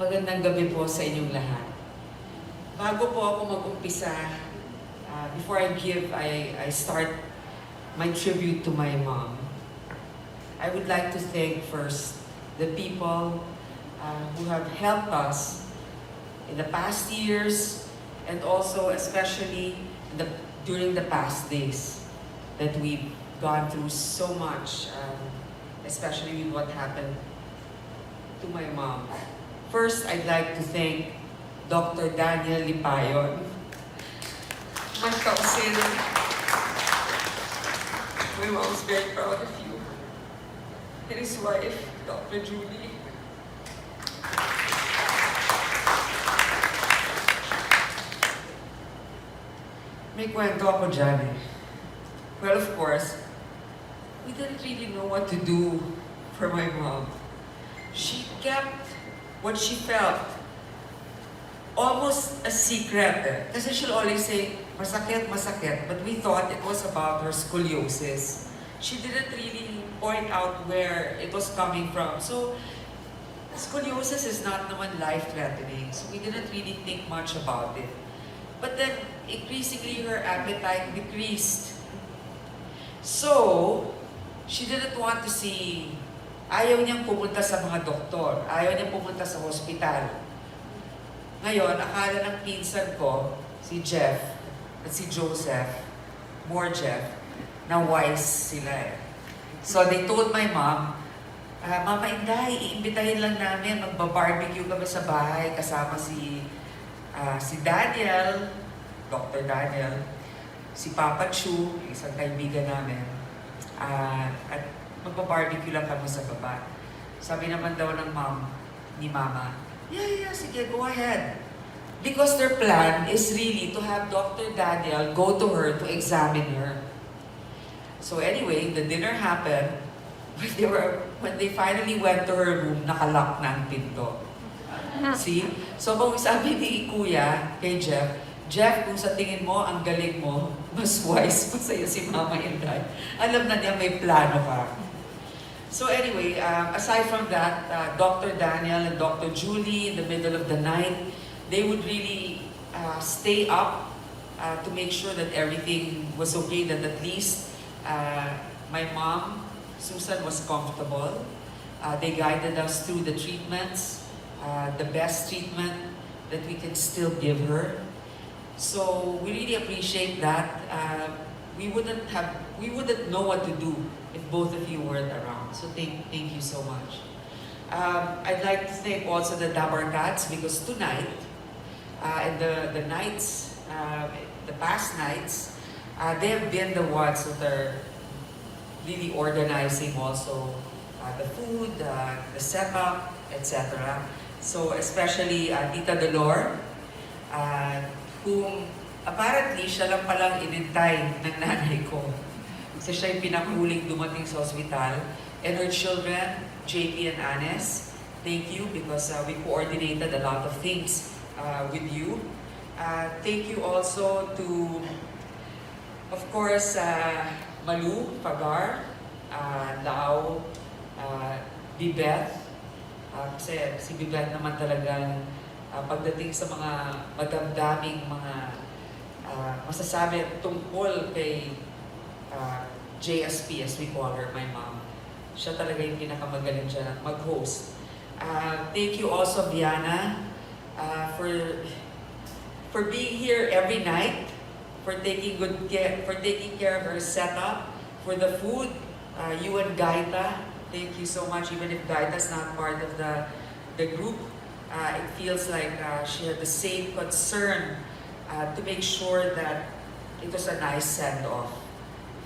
Magandang gabi po sa inyong lahat. Bago po ako mag-umpisa, before I start my tribute to my mom, I would like to thank first the people who have helped us in the past years and also especially during the past days that we've gone through so much, especially with what happened to my mom. First, I'd like to thank Dr. Daniel Lipayon, my cousin. My mom's very proud of you. And his wife, Dr. Julie. May kwento ako dyan eh. Well, of course, we didn't really know what to do for my mom. She kept what she felt almost a secret. Kasi she'll always say, masakit, masakit. But we thought it was about her scoliosis. She didn't really point out where it was coming from. So, scoliosis is not naman life-threatening. So we didn't really think much about it. But then, increasingly, her appetite decreased. So, she didn't want to see. Ayaw niyang pumunta sa mga doktor. Ayaw niyang pumunta sa hospital. Ngayon, akala ng pinsan ko, si Jeff at si Joseph, more Jeff, na wise sila eh. So they told my mom, Mama Inday, iimbitahin lang namin, magba-barbecue kami sa bahay kasama si Daniel, Dr. Daniel, si Papa Chu, isang kaibigan namin, at magpa-barbecue lang kami sa baba. Sabi naman daw ng ni Mama, yeah, sige, go ahead. Because their plan is really to have Dr. Daniel go to her to examine her. So anyway, the dinner happened. When they finally went to her room, nakalock na ang pinto. See? So kung sabi ni Kuya kay Jeff, kung sa tingin mo, ang galing mo, mas wise pa sa'yo si Mama Inday. Alam na niya may plano ka. So anyway, aside from that, Dr. Daniel and Dr. Julie, in the middle of the night, they would really stay up to make sure that everything was okay, that at least my mom, Susan, was comfortable. They guided us through the treatments, the best treatment that we can still give her. So we really appreciate that. We wouldn't know what to do if both of you weren't around. So thank you so much. I'd like to thank also the Dabarkats because tonight, and the nights, the past nights, they have been the ones that are really organizing also the food, the setup, etc. So especially Tita Dolor, whom apparently siya lang palang inintay ng nanay ko. Kasi siya yung pinakahuling dumating sa ospital. And her children, JP and Anes, thank you because we coordinated a lot of things with you. Thank you also to, of course, Malu, Pagar, Lau, Bibeth. Kasi si Bibeth naman talagang pagdating sa mga madamdaming mga masasabi tungkol kay JSP, as we call her, my mom. Siya talaga yung pinakamagaling dyan at mag-host. Thank you also, Viana, for being here every night, for taking care of her setup, for the food. You and Gaita, thank you so much. Even if Gaita's not part of the group, it feels like she had the same concern to make sure that it was a nice send-off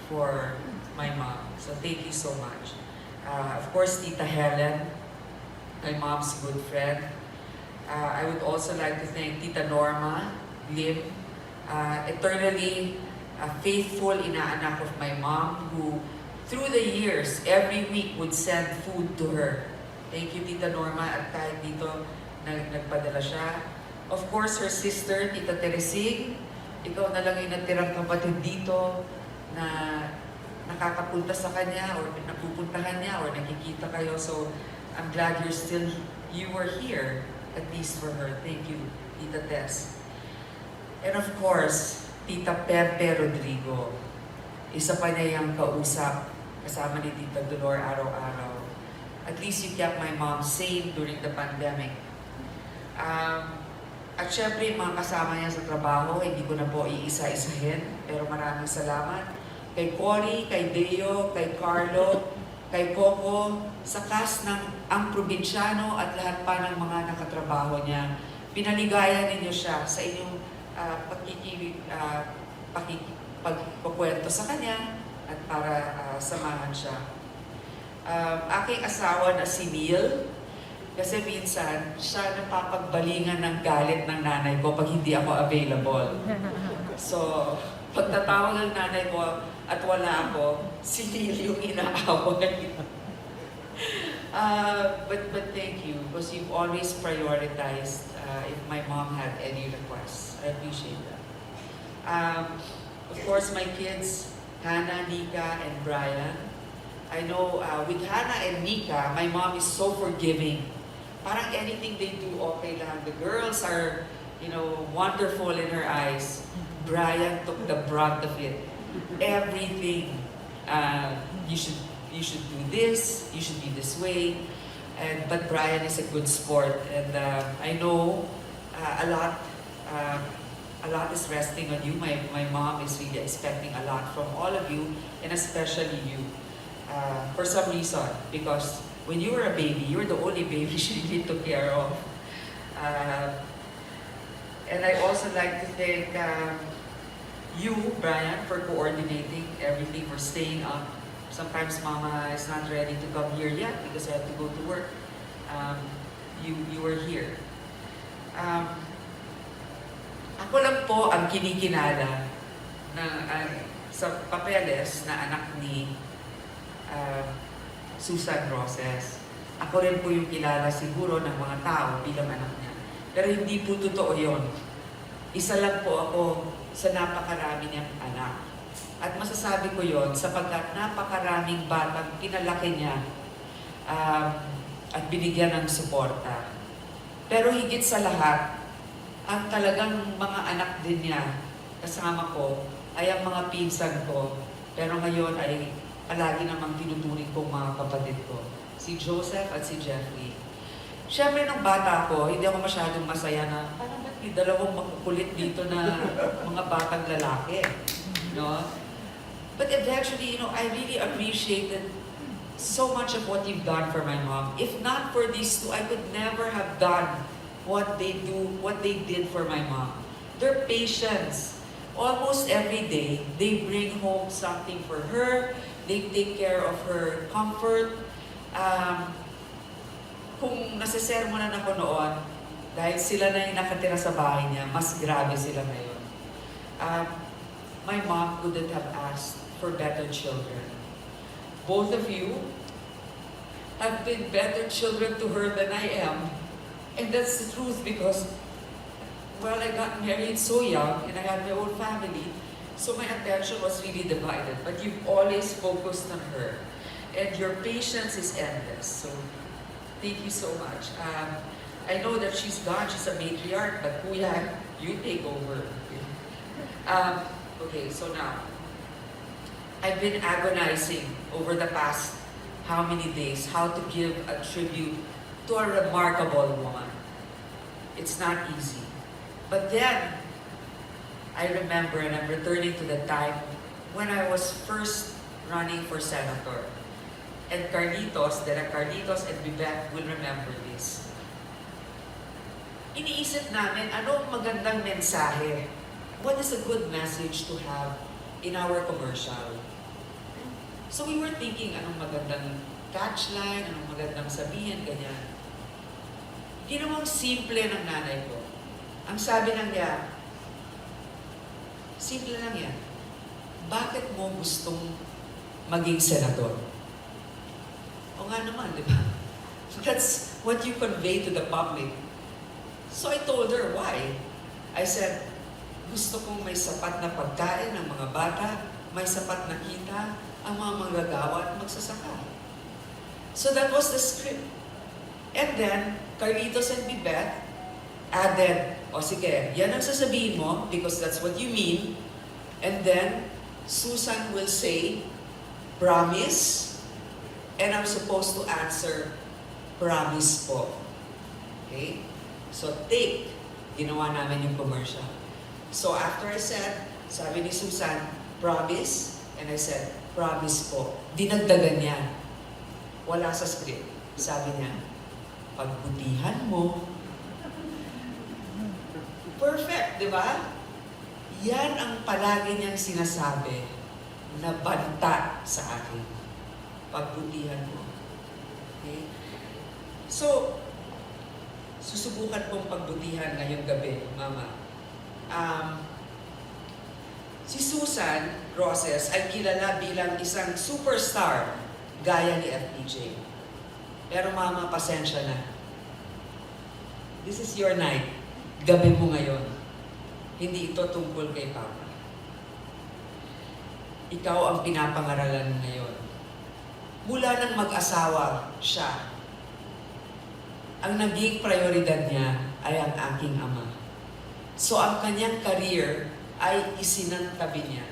for my mom. So thank you so much. Of course, Tita Helen, my mom's good friend. I would also like to thank Tita Norma, Lim, eternally faithful inaanak of my mom who through the years, every week would send food to her. Thank you, Tita Norma, at kahit dito nagpadala siya. Of course, her sister, Tita Teresing, ikaw na lang yung natirang kapatid dito na nakakapunta sa kanya or napupuntahan niya or nakikita kayo. So, I'm glad you were here at least for her. Thank you, Tita Tess. And of course, Tita Pepe Rodrigo. Isa pa niya yung kausap, kasama ni Tita Dolor araw-araw. At least you kept my mom sane during the pandemic. At syempre, yung mga kasama niya sa trabaho, hindi ko na po iisa-isahin. Pero maraming salamat. Kay Cory, kay Deo, kay Carlo, kay Coco, sa cast ng Ang Probinsyano at lahat pa ng mga nakatrabaho niya. Pinaligaya ninyo siya sa inyong pagkukwento sa kanya at para samahan siya. Aking asawa na si Neil, kasi minsan, siya napapagbalingan ng galit ng nanay ko pag hindi ako available. So, pagtatawag ng nanay ko at wala ako, si Neil yung inaaway. But thank you, because you've always prioritized if my mom had any requests. I appreciate that. Of course, my kids, Hannah, Nika, and Brian. I know with Hannah and Nika, my mom is so forgiving. Parang anything they do, okay lang. The girls are, wonderful in her eyes. Brian took the brunt of it. Everything. You should do this. You should be this way. But Brian is a good sport, and I know a lot is resting on you. My mom is really expecting a lot from all of you, and especially you. For some reason, because when you were a baby, you were the only baby she really took care of. And I also like to thank you, Brian, for coordinating everything, for staying up. Sometimes Mama is not ready to come here yet because I have to go to work. You were here. Ako lang po ang kinikinala sa papeles na anak ni Susan Roses. Ako rin po yung kilala siguro ng mga tao bilang anak niya. Pero hindi po totoo yun. Isa lang po ako sa napakarami niyang anak. At masasabi ko yon sapagkat napakaraming batang pinalaki niya at binigyan ng suporta. Pero higit sa lahat, ang talagang mga anak din niya kasama ko ay ang mga pinsan ko. Pero ngayon ay palagi namang tinuturing kong mga kapatid ko. Si Joseph at si Jeffrey. Siyempre, nung bata ako, hindi ako masyadong masaya na parang ba't may dalawang makukulit dito na mga batang lalaki. No? But eventually, I really appreciated so much of what you've done for my mom. If not for these two, I could never have done what they did for my mom. Their patience. Almost every day, they bring home something for her. They take care of her comfort. Kung nasisermonan ako noon, dahil sila na yung nakatira sa bahay niya, mas grabe sila ngayon. My mom couldn't have asked for better children. Both of you have been better children to her than I am. And that's the truth because, well, I got married so young and I had my own family. So my attention was really divided. But you've always focused on her. And your patience is endless. So thank you so much. I know that she's gone, she's a matriarch, but Kuya, you take over. Okay, so now, I've been agonizing over the past how many days how to give a tribute to a remarkable woman. It's not easy. But then, I remember, and I'm returning to the time when I was first running for senator. And Carlitos and Vivek will remember this. Iniisip namin, anong magandang mensahe? What is a good message to have in our commercial? So we were thinking, anong magandang catchline, anong magandang sabihin, ganyan. Ginawang simple ng nanay ko. Ang sabi lang niya, simple lang yan. Bakit mo gustong maging senador? O nga naman, di ba? That's what you convey to the public. So I told her why. I said, gusto kong may sapat na pagkain ng mga bata, may sapat na kita, ang mga manggagawa at magsasaka. So that was the script. And then, Carlitos and Bibet added, o sige, yan ang sasabihin mo because that's what you mean. And then, Susan will say, promise. And I'm supposed to answer, promise po. Okay? So, take. Ginawa namin yung commercial. So, after I said, sabi ni Susan, promise. And I said, promise po. Dinagdagan niya. Wala sa script. Sabi niya, pagbutihan mo. Perfect, di ba? Yan ang palagi niyang sinasabi na banta sa akin. Pagbutihan mo. Okay? So, susubukan kong pagbutihan ngayong gabi, Mama. Si Susan Roses ay kilala bilang isang superstar gaya ni FPJ. Pero Mama, pasensya na. This is your night. Gabi mo ngayon. Hindi ito tungkol kay Papa. Ikaw ang pinapangaralan ngayon. Mula nang mag-asawa siya, ang naging prioridad niya ay ang aking ama. So ang kanyang career ay isinantabi niya.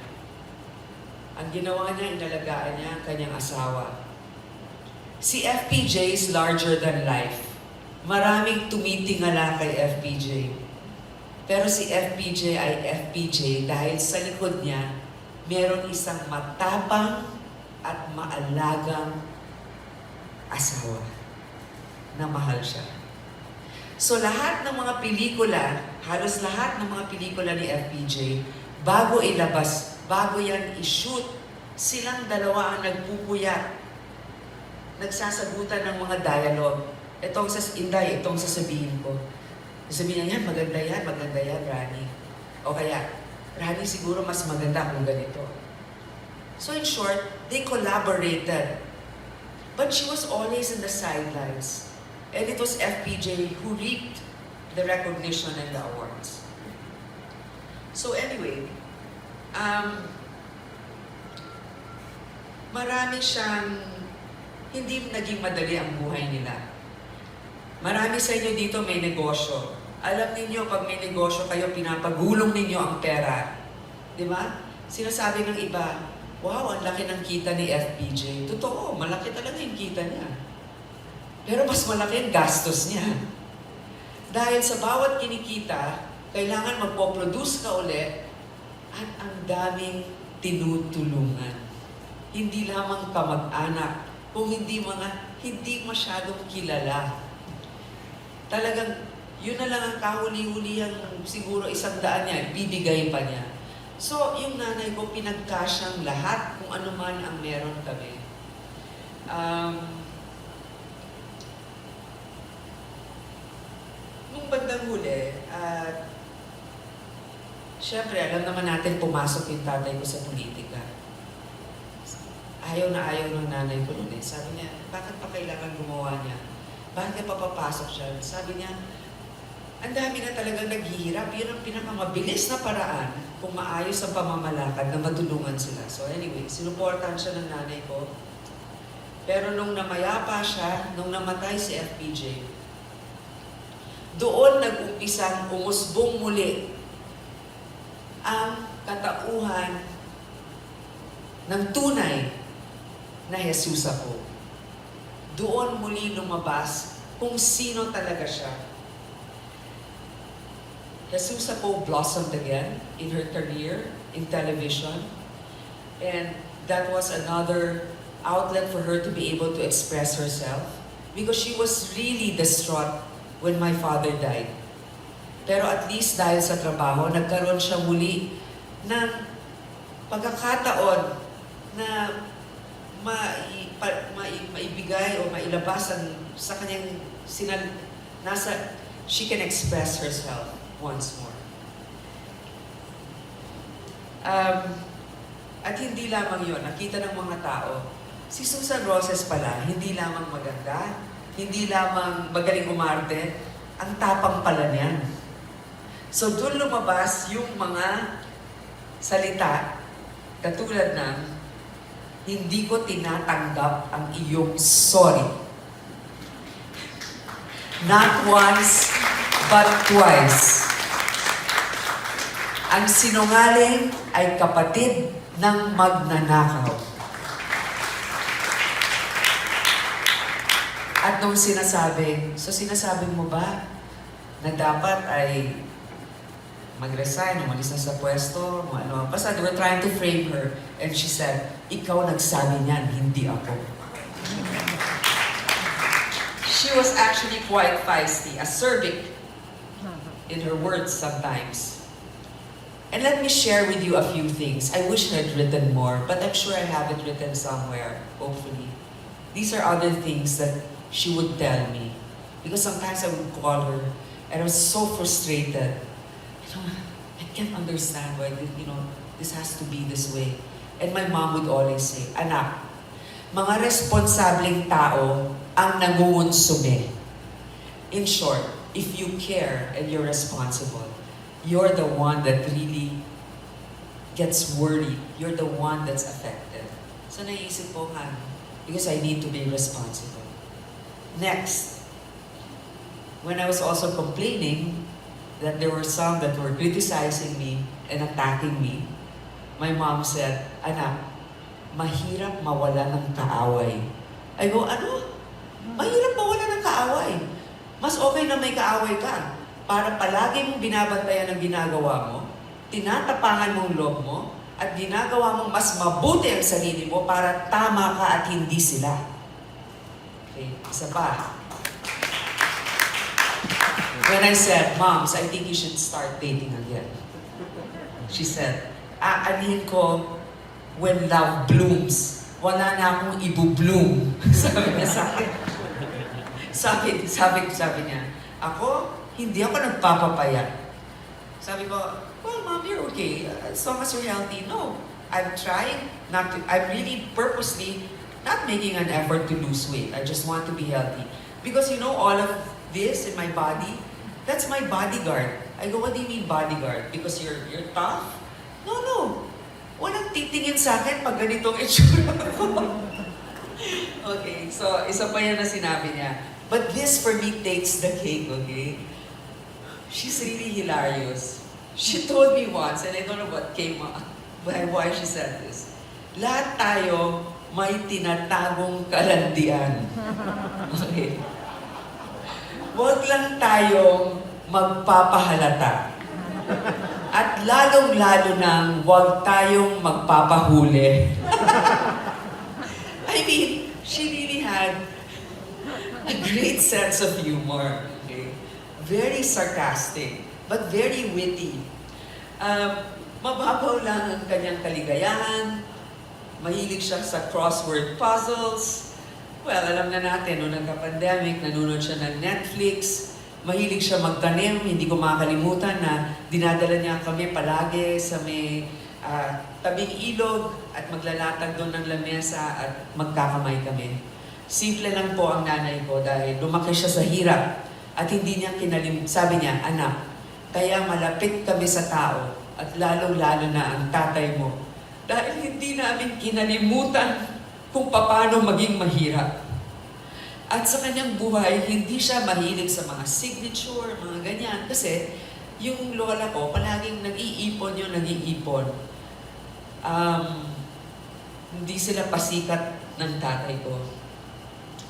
Ang ginawa niya, inalagaan niya ang kanyang asawa. Si FPJ is larger than life. Maraming tumitingala kay FPJ. Pero si FPJ ay FPJ dahil sa likod niya, meron isang matapang at maalagang asawa na mahal siya. So lahat ng mga pelikula, halos lahat ng mga pelikula ni FPJ, bago ilabas, bago yan i-shoot, silang dalawa ang nagpupuyat, nagsasagutan ng mga dialogue. Itong sasabihin ko. Sabihin niya, yan, maganda yan, Rani. O kaya, Rani, siguro mas maganda kung ganito. So in short, they collaborated. But she was always in the sidelines. And it was FPJ who reaped the recognition and the awards. So anyway, marami siyang, hindi naging madali ang buhay nila. Marami sa inyo dito may negosyo. Alam ninyo, pag may negosyo kayo, pinapagulong ninyo ang pera. Di ba? Sinasabi ng iba, wow, ang laki ng kita ni FPJ. Totoo, malaki talaga yung kita niya. Pero mas malaki ang gastos niya. Dahil sa bawat kinikita, kailangan magpo-produce ka ulit at ang daming tinutulungan. Hindi lamang kamag-anak, kung hindi masyadong kilala. Talagang, yun na lang ang kahuli-hulihang siguro 100 niya, bibigay pa niya. So, yung nanay ko, pinagkasyang lahat kung ano man ang meron kami. Nung bandang huli, syempre, alam naman natin pumasok yung tatay ko sa politika. Ayaw na ayaw ng nanay ko nun eh. Sabi niya, bakit pa kailangan gumawa niya? Bakit ka papapasok siya? Sabi niya, ang dami na talagang naghihirap. Yun ang pinakamabilis na paraan kung maayos ang pamamalakad na matulungan sila. So anyway, sinuportahan siya ng nanay ko. Pero nung namayapa siya, nung namatay si FPJ, doon nag-umpisang umusbong muli ang katauhan ng tunay na Jesus ako. Doon muli lumabas kung sino talaga siya. Jesus ako blossomed again in her career in television. And that was another outlet for her to be able to express herself because she was really distraught when my father died. Pero at least dahil sa trabaho, nagkaroon siya muli ng pagkakataon na maibigay o mailabas sa kanyang she can express herself once more. At hindi lamang yon, nakita ng mga tao, si Susan Roses pala, hindi lamang maganda, hindi lamang magaling umarte, ang tapang pala niyan. So doon lumabas yung mga salita, katulad ng, hindi ko tinatanggap ang iyong sorry. Not once, but twice. Ang sinungaling ay kapatid ng magnanakaw. At nung sinasabi mo ba na dapat ay mag-resign, umalis na sa pwesto, ano, basta they were trying to frame her. And she said, ikaw nagsabi niyan, hindi ako. She was actually quite feisty, acerbic in her words sometimes. And let me share with you a few things. I wish I had written more, but I'm sure I have it written somewhere, hopefully. These are other things that she would tell me. Because sometimes I would call her, and I was so frustrated. I can't understand why, this has to be this way. And my mom would always say, anak, mga responsableng tao ang nangungonsume. In short, if you care and you're responsible, you're the one that really gets worried. You're the one that's affected. So naisip ko, because I need to be responsible. Next, when I was also complaining that there were some that were criticizing me and attacking me, my mom said, anak, mahirap mawala ng kaaway. I go, ano? Mahirap mawala ng kaaway. Mas okay na may kaaway ka. Para palagi mong binabantayan ang ginagawa mo, tinatapangan mong loob mo, at ginagawa mong mas mabuti ang sarili mo para tama ka at hindi sila. Okay, isa pa. When I said, Moms, I think you should start dating again. She said, aanhin ko when love blooms. Wala na akong ibu-bloom. Sabi niya sa akin. Sabi niya, ako, hindi ako nagpapapayat. Sabi ko, well, Mom, you're okay. As long as you're healthy. No, I'm trying not to, I'm really purposely not making an effort to lose weight. I just want to be healthy. Because all of this in my body, that's my bodyguard. I go, what do you mean bodyguard? Because you're tough? No. Walang titingin sa akin pag ganitong itsura ko. Okay, so isa pa yan na sinabi niya. But this for me takes the cake, okay? She's really hilarious. She told me once, and I don't know what came up, why she said this. Lahat tayo may tinatagong kalandian. Okay. Huwag lang tayong magpapahalata. At lalong-lalo nang huwag tayong magpapahuli. I mean, she really had a great sense of humor. Okay? Very sarcastic, but very witty. Mababaw lang ang kanyang kaligayahan. Mahilig siya sa crossword puzzles. Well, alam na natin, noong nagka-pandemic, nanonood siya ng Netflix. Mahilig siya magtanim. Hindi ko makakalimutan na dinadala niya kami palagi sa may tabing ilog at maglalatag doon ng lamesa at magkakamay kami. Simple lang po ang nanay ko dahil lumaki siya sa hirap at hindi niya sabi niya, anak, kaya malapit kami sa tao at lalong-lalo na ang tatay mo dahil hindi namin kinalimutan kung paano maging mahirap. At sa kanyang buhay, hindi siya mahilig sa mga signature, mga ganyan. Kasi yung lola ko, palaging nag-iipon. Hindi sila pasikat ng tatay ko.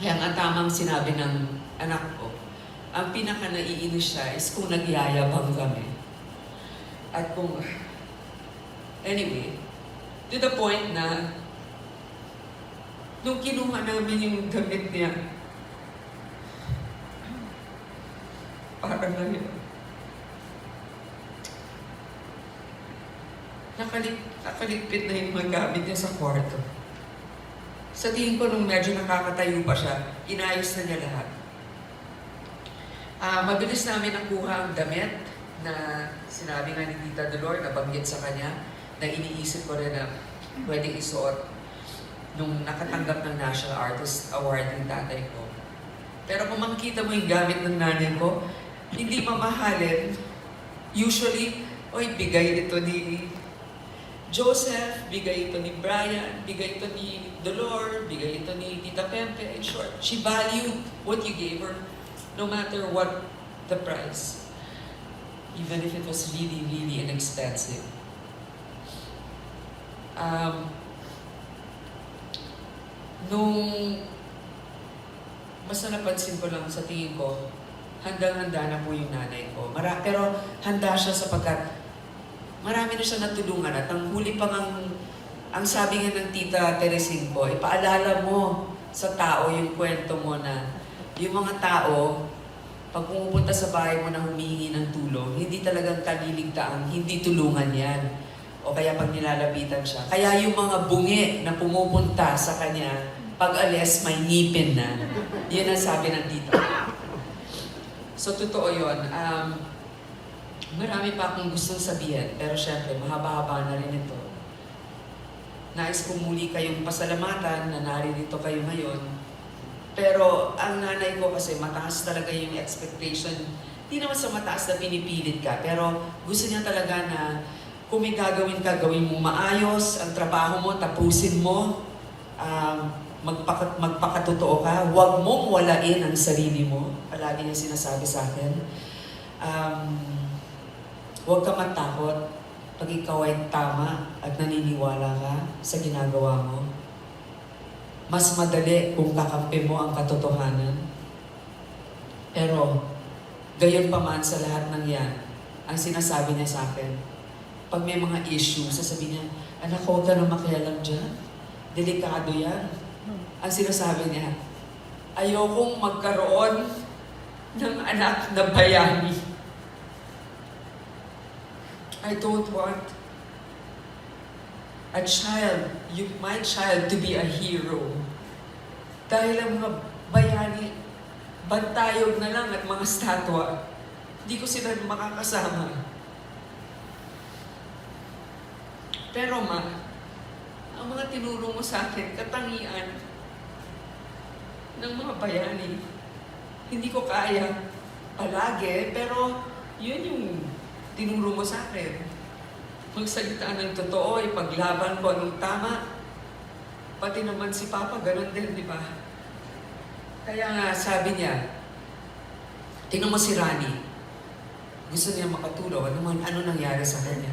Kaya ang tamang sinabi ng anak ko, ang pinaka-naiinis siya is kung nagyayabang kami. At kung... Anyway, to the point na nung kinuha namin yung damit niya, parang na yun. Nakaligpit na yung mga gamit niya sa kwarto. Sa tingin ko nung medyo nakakatayo pa siya, inayos na niya lahat. Mabilis namin nakuha ang damit na sinabi nga ni Tita Dolor na banggit sa kanya na iniisip ko rin na pwedeng isuot nung nakatanggap ng National Artist Award ng tatay ko. Pero kung makikita mo yung gamit ng nanay ko, hindi mamahalin. Usually, bigay ito ni Joseph, bigay ito ni Brian, bigay ito ni Dolor, bigay ito ni Tita Pempe. In short, she valued what you gave her, no matter what the price. even if it was really, really inexpensive. Nung basta napansin ko lang sa tingin ko, handang-handa na po yung nanay ko. Pero handa siya sapagkat marami na siya natulungan at ang huli pang ang sabi nga ng Tita Teresing ko, ipaalala mo sa tao yung kwento mo na yung mga tao, pag pumupunta sa bahay mo na humihingi ng tulong, hindi talagang kaliligtaan, hindi tulungan yan. O kaya pag nilalapitan siya. Kaya yung mga bungi na pumupunta sa kanya, pag alis, may ngipin na. Yun ang sabi ng tita. So, totoo yun. Marami pa akong gustong sabihin, pero syempre, mahaba-haba na rin ito. Nais kong muli kayong pasalamatan na naririto kayo ngayon. Pero ang nanay ko kasi mataas talaga yung expectation. Hindi naman sa mataas na pinipilit ka, pero gusto niya talaga na kung may gagawin ka, gawin mo maayos, ang trabaho mo, tapusin mo, magpakatotoo ka, huwag mong walain ang sarili mo. Palagi niya sinasabi sa akin. Huwag ka matakot pag ikaw ay tama at naniniwala ka sa ginagawa mo. Mas madali kung kakampi mo ang katotohanan. Pero, gayon pa man sa lahat ng yan, ang sinasabi niya sa akin, pag may mga issue, sasabihin niya, anak, huwag ka na makialam dyan. Delikado yan. Ang sinasabi niya, ayokong magkaroon ng anak na bayani. I don't want my child to be a hero. Dahil ang mga bayani, bantayog na lang at mga statwa, hindi ko sila makakasama. Pero ma, ang mga tinuro mo sa akin, katangian ng mga bayani, hindi ko kaya palagi, pero yun yung tinuro mo sa akin. Magsalita ng totoo, ipaglaban ko anong tama. Pati naman si Papa, ganun din, di ba? Kaya nga, sabi niya, tingnan mo si Rani, gusto niya makatulong, ano nangyari sa kanya.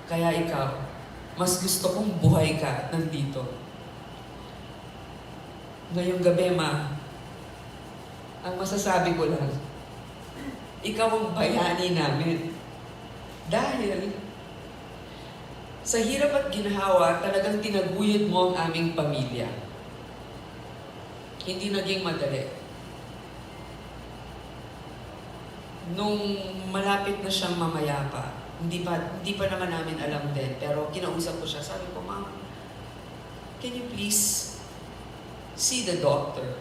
Kaya ikaw, mas gusto kong buhay ka at nandito. Ngayong gabi, ma, ang masasabi ko lang, ikaw ang bayani namin. Dahil sa hirap at ginhawa, talagang tinaguyod mo ang aming pamilya. Hindi naging madali. Nung malapit na siyang mamayapa, hindi pa naman namin alam din, pero kinausap ko siya, sabi ko, Ma'am, can you please see the doctor?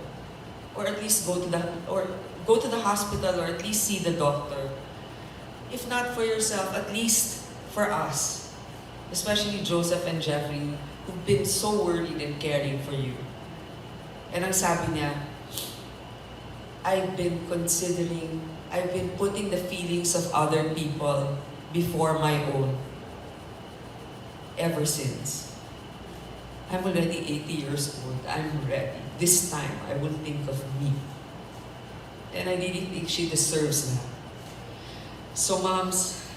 Or at least go to the hospital, or at least see the doctor. If not for yourself, at least for us. Especially Joseph and Jeffrey, who've been so worried and caring for you. And ang sabi niya, I've been putting the feelings of other people before my own. Ever since. I'm already 80 years old. I'm ready. This time, I will think of me. And I really think she deserves that. So moms,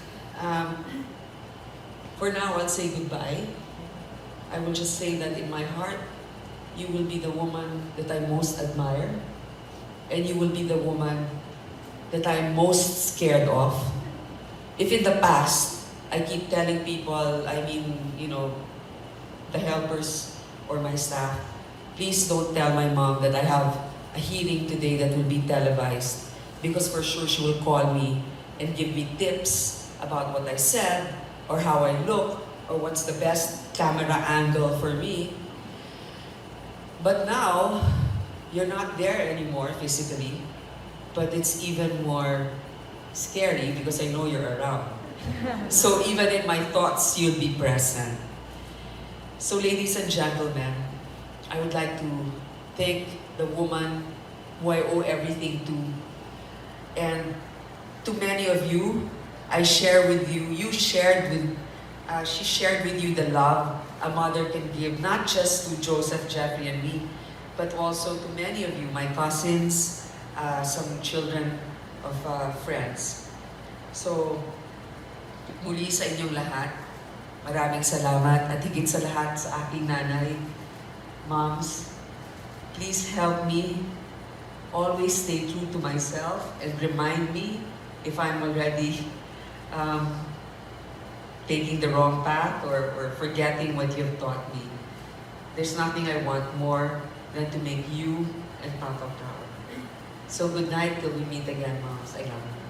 for now, I'll say goodbye. I will just say that in my heart, you will be the woman that I most admire. And you will be the woman that I'm most scared of. If in the past, I keep telling people, the helpers or my staff, please don't tell my mom that I have a hearing today that will be televised. Because for sure she will call me and give me tips about what I said, or how I look, or what's the best camera angle for me. But now, you're not there anymore physically, but it's even more scary because I know you're around. So even in my thoughts, you'll be present. So ladies and gentlemen, I would like to thank the woman who I owe everything to. And to many of you, she shared with you the love a mother can give, not just to Joseph, Jeffrey, and me, but also to many of you, my cousins, some children of friends. So, muli sa inyong lahat, maraming salamat at higit sa lahat sa aking nanay. Moms, please help me always stay true to myself and remind me if I'm already taking the wrong path or forgetting what you've taught me. There's nothing I want more than to make you and Papa proud. So good night till we meet again, Moms. I love you.